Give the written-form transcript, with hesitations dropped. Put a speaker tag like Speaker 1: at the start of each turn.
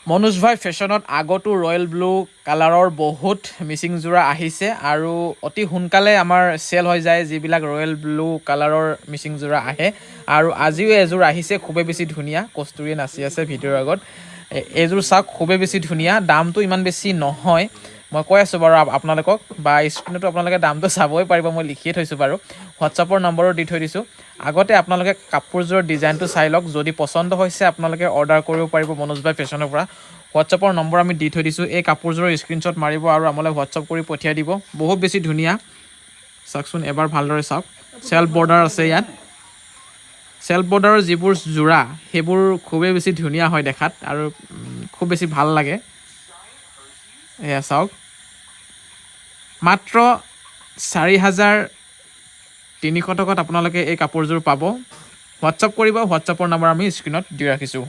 Speaker 1: মনোজ ভাই ফেশ্বনত আগতো ৰয়েল ব্লু কালাৰৰ বহুত মিচিং যোৰা আহিছে আৰু অতি সোনকালে আমাৰ চেল হৈ যায় যিবিলাক ৰয়েল ব্লু কালাৰৰ মিচিং যোৰা আহে আৰু আজিও এযোৰ আহিছে খুবেই বেছি ধুনীয়া কস্তুৰীয়ে নাচি আছে ভিডিঅ'ৰ আগত এইযোৰ চাওক খুবেই বেছি ধুনীয়া দামটো ইমান বেছি নহয় মই কৈ আছোঁ বাৰু আপোনালোকক বা স্ক্ৰীণতো আপোনালোকে দামটো চাবই পাৰিব মই লিখিয়ে থৈছোঁ বাৰু হোৱাটছআপৰ নম্বৰো দি থৈ দিছোঁ আগতে আপোনালোকে কাপোৰযোৰৰ ডিজাইনটো চাই লওক যদি পচন্দ হৈছে আপোনালোকে অৰ্ডাৰ কৰিব পাৰিব মনোজ ভাই ফেশ্বনৰ পৰা হোৱাটছআপৰ নম্বৰ আমি দি থৈ দিছোঁ এই কাপোৰযোৰৰ স্ক্ৰীণশ্বট মাৰিব আৰু আমালৈ হোৱাটছআপ কৰি পঠিয়াই দিব বহুত বেছি ধুনীয়া চাওকচোন এবাৰ ভালদৰে চাওক চেল্ফ বৰ্ডাৰ আছে ইয়াত চেল্ফ বৰ্ডাৰৰ যিবোৰ যোৰা সেইবোৰ খুবেই বেছি ধুনীয়া হয় দেখাত আৰু খুব বেছি ভাল লাগে এয়া চাওক মাত্ৰ 4,300 টকাত আপোনালোকে এই কাপোৰযোৰ পাব হোৱাটছআপ কৰিব হোৱাটছআপৰ নম্বৰ আমি স্ক্ৰীণত দি ৰাখিছোঁ